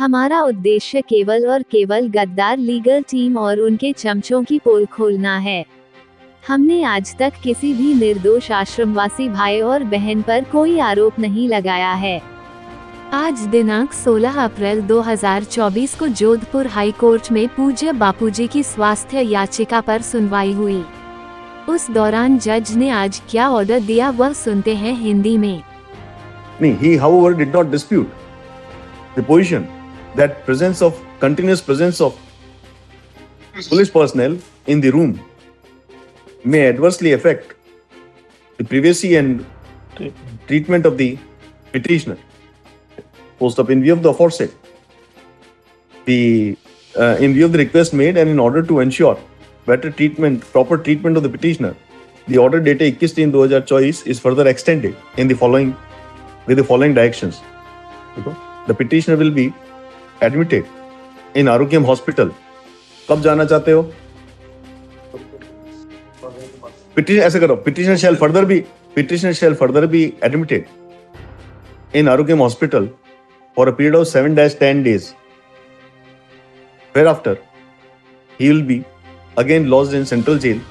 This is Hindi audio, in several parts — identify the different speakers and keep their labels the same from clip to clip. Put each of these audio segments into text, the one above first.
Speaker 1: हमारा उद्देश्य केवल और केवल गद्दार लीगल टीम और उनके चमचों की पोल खोलना है। हमने आज तक किसी भी निर्दोष आश्रमवासी भाई और बहन पर कोई आरोप नहीं लगाया है। आज दिनांक 16 अप्रैल 2024 को जोधपुर हाई कोर्ट में पूज्य बापूजी की स्वास्थ्य याचिका पर सुनवाई हुई। उस दौरान जज ने आज क्या ऑर्डर दिया वह सुनते हैं हिंदी में।
Speaker 2: He however did not dispute the position that continuous presence of police personnel in the room may adversely affect the privacy and treatment of the petitioner. Post up in view of the aforesaid, in view of the request made and in order to ensure proper treatment of the petitioner, the order dated 21/3/2024 is further extended with the following directions. The petitioner will be admitted in Arogyam Hospital. कब जाना चाहते हो? ऐसे करो. Petitioner shall further be admitted in Arogyam Hospital for a period of 7-10 days. Whereafter, he will be again lodged in Central Jail,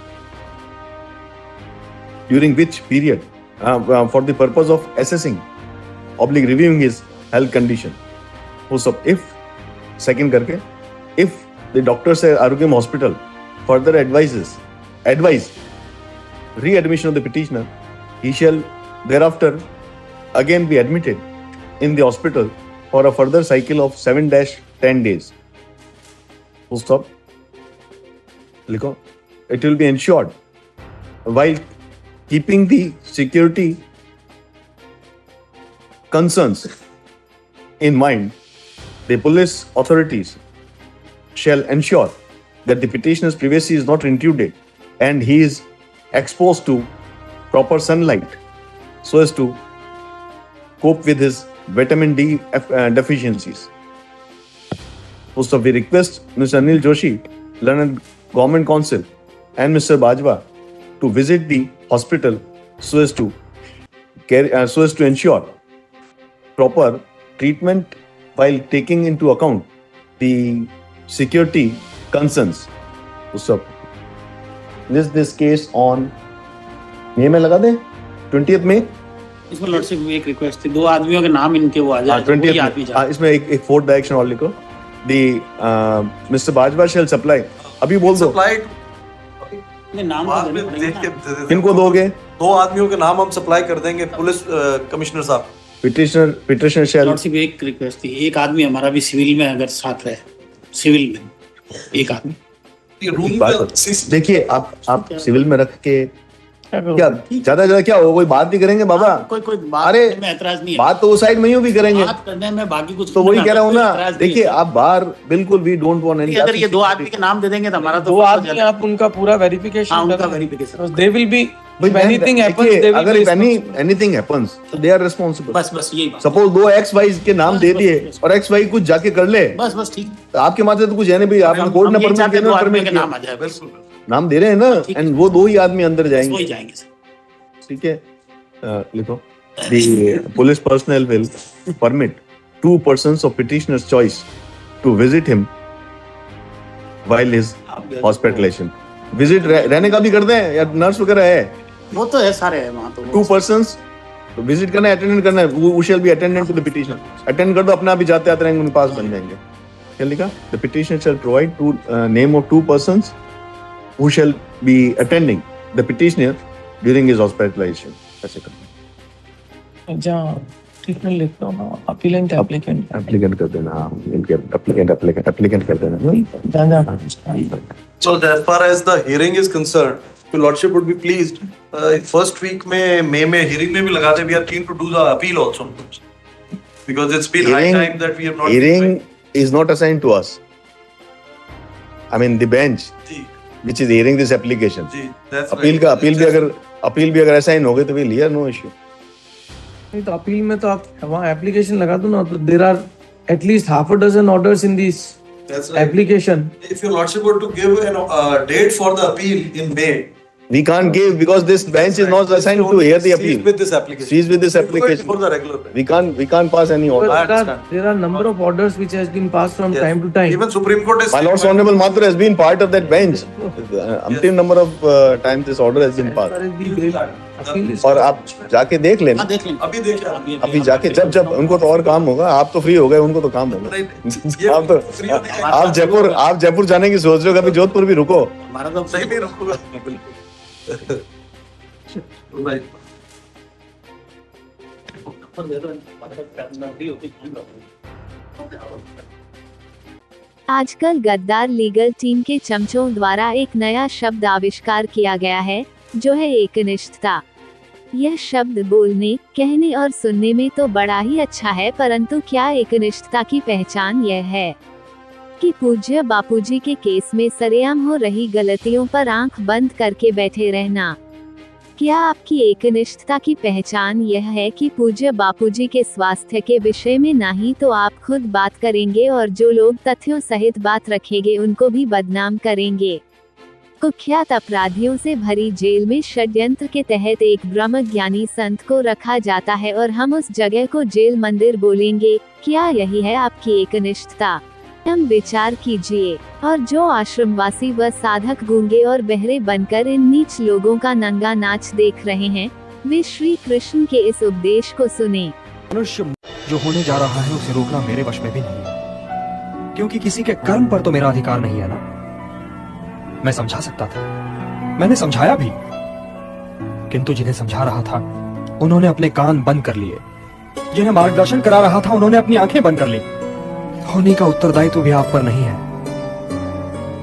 Speaker 2: during which period, for the purpose of assessing, reviewing his health condition. If the doctors at Arogyam Hospital further advise readmission of the petitioner, he shall thereafter again be admitted in the hospital for a further cycle of 7-10 days. Full stop. It will be ensured, while keeping the security concerns in mind, the police authorities shall ensure that the petitioner's privacy is not intruded and he is exposed to proper sunlight so as to cope with his vitamin D deficiencies. Most of the request Mr. Anil Joshi, learned government counsel, and Mr. Bajwa to visit the hospital so as to ensure proper treatment while taking into account the security concerns. So, list this case on May में लगा दे 20th May.
Speaker 3: इसमें लॉर्डशिप एक रिक्वेस्ट थी, 2 आदमियों के नाम इनके वो आ जाए।
Speaker 2: 20th इसमें एक फोर्थ डायरेक्शन और लिखो. The Mr. Bajwa shall supply. अभी बोल दो.
Speaker 3: नाम
Speaker 2: किनको दोगे?
Speaker 4: 2 आदमियों के नाम हम सप्लाई कर देंगे पुलिस कमिश्नर साहब.
Speaker 2: Petitioner shall.
Speaker 3: लॉर्डशिप एक रिक्वेस्ट थी, एक आदमी हमारा भी सिविल में अगर साथ रहे, सिविल में एक आदमी.
Speaker 2: देखिए आप सिविल में रख के क्या ज्यादा क्या हो, कोई बात नहीं करेंगे बाबा.
Speaker 3: कोई बात
Speaker 2: अरे
Speaker 3: में एतराज नहीं है.
Speaker 2: बात तो उस साइड में ही भी करेंगे,
Speaker 3: बात करने में बाकी कुछ
Speaker 2: तो वही कह रहा हूँ ना. देखिए आप बाहर बिल्कुल भी डोंट वांट एनी.
Speaker 3: अगर ये 2 आदमी के नाम दे देंगे तो हमारा तो
Speaker 5: 2 आदमी आप उनका पूरा verification they will be
Speaker 2: anything happens so they are responsible.
Speaker 3: बस यही बात.
Speaker 2: Suppose 2 XY के नाम दे दिए और XY कुछ जाके कर ले,
Speaker 3: बस ठीक.
Speaker 2: तो आपके माथे तो कुछ है नहीं भाई. आपने कोर्ट ने परमिट
Speaker 3: नाम आ जाए, बिल्कुल
Speaker 2: नाम दे रहे हैं ना, एंड वो 2 ही आदमी अंदर जाएंगे. ठीक है, लिखो. The police personnel will permit 2 persons of petitioner's choice to visit him while his hospitalization. Visit रहने का भी कर दें या नर्स वगैरह है,
Speaker 3: वो तो है, सारे है वहाँ तो.
Speaker 2: 2 persons विजिट करना है, अटेंडेंट करना है. वो shall be attendant to the petitioner. Attend कर दो, अपना भी जाते आते रहेंगे, उनके पास बन जाएंगे. क्या लिखा? The petitioner shall provide name of 2 persons who shall be attending the petitioner during his hospitalization. ऐसे करना.
Speaker 5: जहाँ ट्रीटमेंट लिखता हूँ ना, अपीलेंट
Speaker 2: एप्लीकेंट कर देना. एप्लीकेंट कर देना.
Speaker 4: So as far as the hearing is concerned, your lordship would be pleased. First week में May में hearing में भी लगा दे. We are keen to do the appeal also, because it's been high time that we have not.
Speaker 2: Hearing is not assigned to us. I mean the bench which is hearing this application. Appeal भी अगर असाइन हो गए तो भी लिया, नो इश्यू.
Speaker 5: नहीं तो अपील में तो आप वहाँ एप्लीकेशन लगा दो ना, तो there are at least half a dozen orders in this application.
Speaker 4: If your lordship were to give a date for the appeal in May,
Speaker 2: We can't give because this bench is not assigned to hear the appeal.
Speaker 4: Cease with this application.
Speaker 2: Cease with this
Speaker 4: You do it
Speaker 2: application.
Speaker 4: for the regular bench.
Speaker 2: We can't pass any order.
Speaker 4: I
Speaker 5: But
Speaker 4: understand.
Speaker 5: there are number of orders which has been passed from
Speaker 4: Yes.
Speaker 5: time to time.
Speaker 4: Even Supreme Court is.
Speaker 2: My Lord's Honorable Mathur has been part of that bench. Umpteen number of times this order has been
Speaker 5: As far
Speaker 2: passed.
Speaker 5: as the bail appeal is
Speaker 2: और आप जाके देख लेना.
Speaker 3: हाँ देख लेंगे
Speaker 4: अभी देख लें।
Speaker 2: अभी जाके जब उनको तो और काम होगा, आप तो फ्री हो गए, उनको तो काम होगा.
Speaker 4: नहीं,
Speaker 2: आप तो
Speaker 4: free होने का-
Speaker 2: आप जयपुर जाने की सोच रहे हो, कभी जोधपुर भी रुको.
Speaker 3: हमारा तो
Speaker 4: सही नहीं रुकूंगा बिल्कुल। Right.
Speaker 1: आजकल गद्दार लीगल टीम के चमचों द्वारा एक नया शब्द आविष्कार किया गया है, जो है एकनिष्ठता। यह शब्द बोलने, कहने और सुनने में तो बड़ा ही अच्छा है, परंतु क्या एकनिष्ठता की पहचान यह है कि पूज्य बापूजी के केस में सरेआम हो रही गलतियों पर आंख बंद करके बैठे रहना? क्या आपकी एकनिष्ठता की पहचान यह है कि पूज्य बापूजी के स्वास्थ्य के विषय में नहीं तो आप खुद बात करेंगे और जो लोग तथ्यों सहित बात रखेंगे उनको भी बदनाम करेंगे? कुख्यात अपराधियों से भरी जेल में षड्यंत्र के तहत एक ब्रह्म ज्ञानी संत को रखा जाता है और हम उस जगह को जेल मंदिर बोलेंगे। क्या यही है आपकी एकनिष्ठता? हम विचार कीजिए। और जो आश्रमवासी व साधक गूंगे और बहरे बनकर इन नीच लोगों का नंगा नाच देख रहे हैं, वे श्री कृष्ण के इस उपदेश को सुने।
Speaker 6: मनुष्य जो होने जा रहा है उसे रोकना मेरे वश में भी नहीं है, क्योंकि किसी के कर्म पर तो मेरा अधिकार नहीं है ना। मैं समझा सकता था, मैंने समझाया भी, किंतु जिन्हें समझा रहा था उन्होंने अपने कान बंद कर लिए, जिन्हें मार्गदर्शन करा रहा था उन्होंने अपनी आंखें बंद कर ली। होनी का उत्तरदायित्व भी आप पर नहीं है।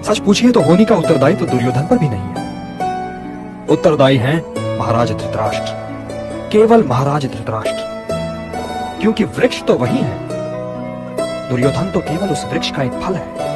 Speaker 6: सच पूछिए तो होनी का उत्तरदायित्व दुर्योधन पर भी नहीं है। उत्तरदायी हैं महाराज धृतराष्ट्र, केवल महाराज धृतराष्ट्र, क्योंकि वृक्ष तो वही है, दुर्योधन तो केवल उस वृक्ष का एक फल है।